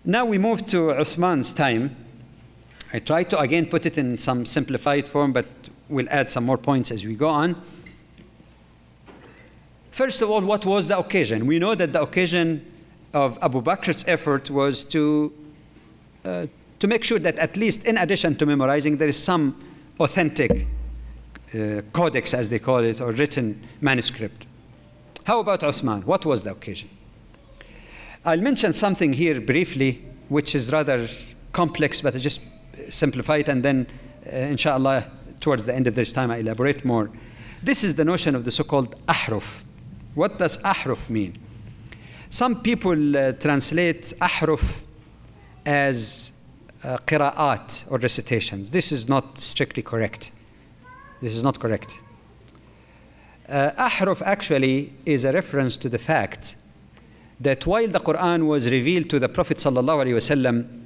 Now we move to Uthman's time. I try to again put it in some simplified form, but we'll add some more points as we go on. First of all, what was the occasion? We know that the occasion of Abu Bakr's effort was to make sure that at least in addition to memorizing, there is some authentic codex, as they call it, or written manuscript. How about Uthman? What was the occasion? I'll mention something here briefly, which is rather complex, but I just simplify it, and then, inshallah, towards the end of this time, I elaborate more. This is the notion of the so-called ahruf. What does ahruf mean? Some people translate ahruf as qira'at or recitations. This is not strictly correct. This is not correct. Ahruf actually is a reference to the fact that while the Quran was revealed to the Prophet ﷺ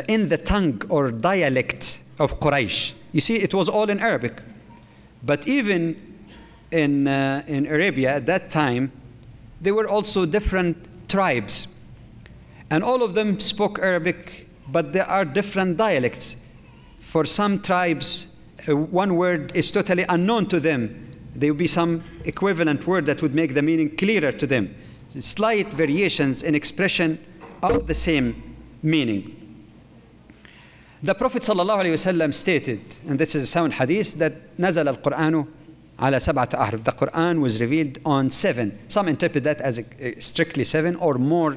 in the tongue or dialect of Quraysh, you see, it was all in Arabic. But even in Arabia at that time, there were also different tribes. And all of them spoke Arabic, but there are different dialects. For some tribes, one word is totally unknown to them. There would be some equivalent word that would make the meaning clearer to them. Slight variations in expression of the same meaning. The Prophet ﷺ stated, and this is a sound hadith, that نزل القرآن على سبعة أحرف. The Quran was revealed on 7. Some interpret that as strictly 7 or more.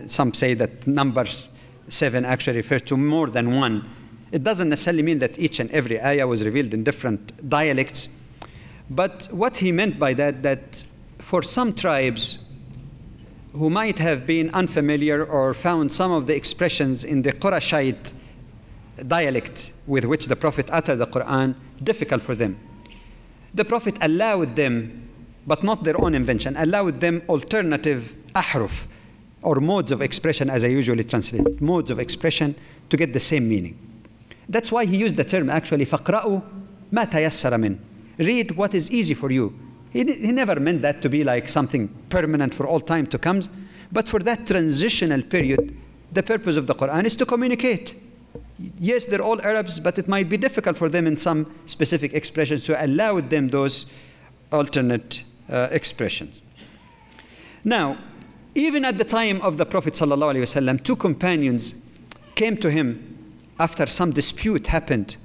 Some say that number 7 actually refers to more than one. It doesn't necessarily mean that each and every ayah was revealed in different dialects. But what he meant by that, that for some tribes who might have been unfamiliar or found some of the expressions in the Qurayshite dialect with which the Prophet uttered the Quran difficult for them, the Prophet allowed them, but not their own invention, allowed them alternative ahruf, or modes of expression, as I usually translate it, modes of expression to get the same meaning. That's why he used the term actually, فَقْرَأُوا مَا تَيَسَّرَ مِنْ. Read what is easy for you. He never meant that to be like something permanent for all time to come, but for that transitional period, the purpose of the Quran is to communicate. Yes, they're all Arabs, but it might be difficult for them in some specific expressions, so allowed them those alternate expressions. Now, even at the time of the Prophet ﷺ, two companions came to him after some dispute happened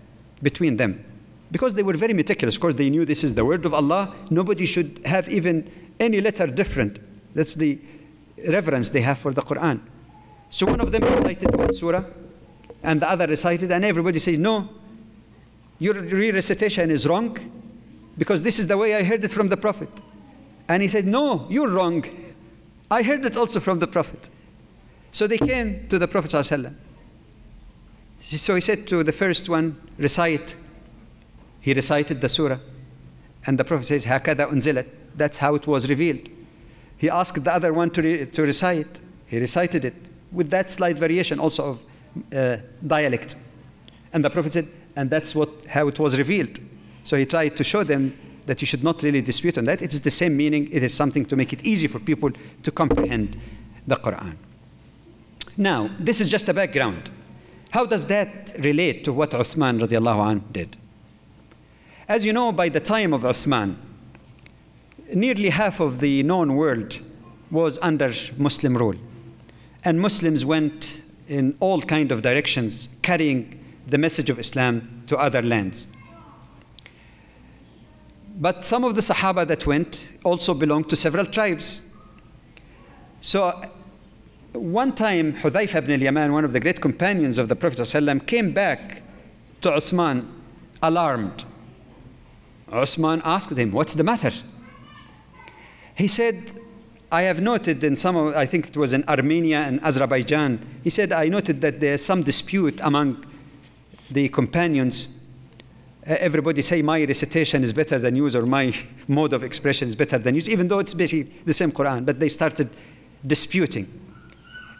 between them. Because they were very meticulous. Of course, they knew this is the word of Allah. Nobody should have even any letter different. That's the reverence they have for the Quran. So one of them recited one surah, and the other recited, and everybody said, no, your recitation is wrong, because this is the way I heard it from the Prophet. And he said, no, you're wrong. I heard it also from the Prophet. So they came to the Prophet ﷺ. So he said to the first one, recite. He recited the surah. And the Prophet says, هَكَذَا أُنزِلَتْ. That's how it was revealed. He asked the other one to recite. He recited it with that slight variation also of dialect. And the Prophet said, and that's how it was revealed. So he tried to show them that you should not really dispute on that. It is the same meaning. It is something to make it easy for people to comprehend the Quran. Now, this is just a background. How does that relate to what Uthman radiallahu anhu did? As you know, by the time of Uthman, nearly half of the known world was under Muslim rule. And Muslims went in all kinds of directions, carrying the message of Islam to other lands. But some of the Sahaba that went also belonged to several tribes. So one time, Hudhayfa ibn al-Yaman, one of the great companions of the Prophet ﷺ, came back to Uthman alarmed. Uthman asked him, what's the matter? He said, I have noted in some of, I think it was in Armenia and Azerbaijan, he said, I noted that there's some dispute among the companions. Everybody say my recitation is better than yours, or my mode of expression is better than yours, even though it's basically the same Quran, but they started disputing.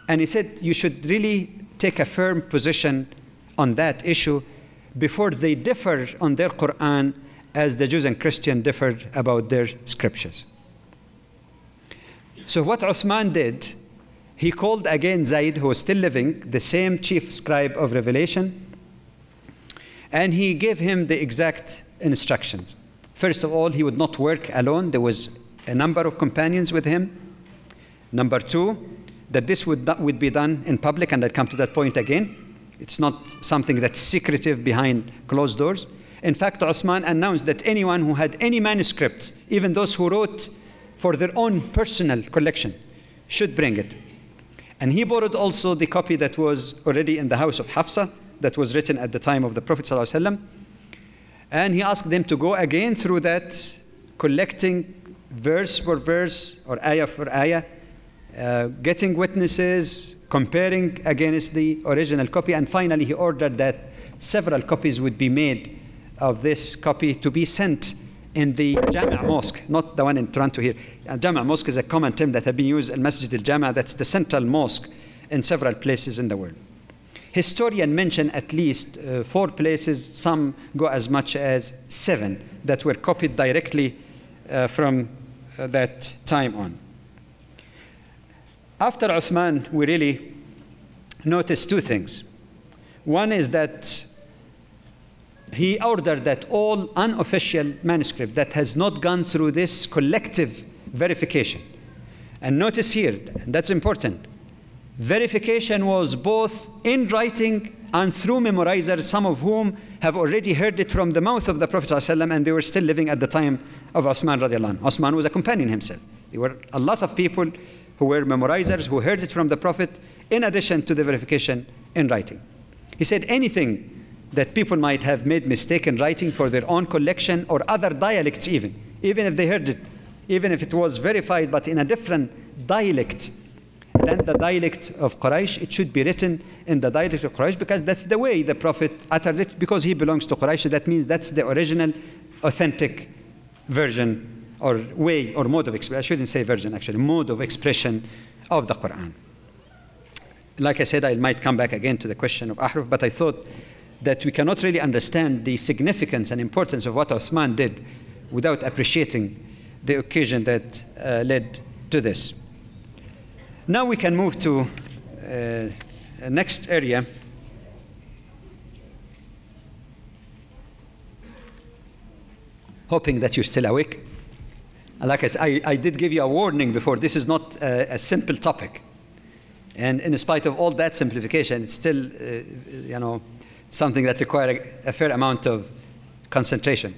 And he said, you should really take a firm position on that issue before they differ on their Quran as the Jews and Christians differed about their scriptures. So what Uthman did, he called again Zayd, who was still living, the same chief scribe of revelation, and he gave him the exact instructions. First of all, he would not work alone. There was a number of companions with him. Number two, that this would be done in public, and I'll come to that point again. It's not something that's secretive behind closed doors. In fact, Uthman announced that anyone who had any manuscript, even those who wrote for their own personal collection, should bring it. And he borrowed also the copy that was already in the house of Hafsa, that was written at the time of the Prophet ﷺ. And he asked them to go again through that, collecting verse for verse or ayah for ayah, getting witnesses, comparing against the original copy. And finally, he ordered that several copies would be made of this copy to be sent in the Jami' Mosque, not the one in Toronto here. Jami' Mosque is a common term that has been used in Masjid al-Jami'. That's the central mosque in several places in the world. Historians mention at least 4 places, some go as much as 7, that were copied directly from that time on. After Uthman, we really noticed 2 things. One is that he ordered that all unofficial manuscript that has not gone through this collective verification. And notice here, and that's important, verification was both in writing and through memorizers, some of whom have already heard it from the mouth of the Prophet ﷺ, and they were still living at the time of Uthman radiallahu anhu. Uthman was a companion himself. There were a lot of people who were memorizers, who heard it from the Prophet, in addition to the verification in writing. He said anything that people might have made mistake in writing for their own collection or other dialects even if they heard it, even if it was verified but in a different dialect than the dialect of Quraysh, it should be written in the dialect of Quraysh, because that's the way the Prophet uttered it, because he belongs to Quraysh. So that means that's the original, authentic version or way or mode of expression. I shouldn't say version, actually, mode of expression of the Quran. Like I said, I might come back again to the question of Ahruf, but I thought that we cannot really understand the significance and importance of what Uthman did without appreciating the occasion that led to this. Now we can move to next area. Hoping that you're still awake. Like I said, I did give you a warning before. This is not a simple topic. And in spite of all that simplification, it's still, something that requires a fair amount of concentration.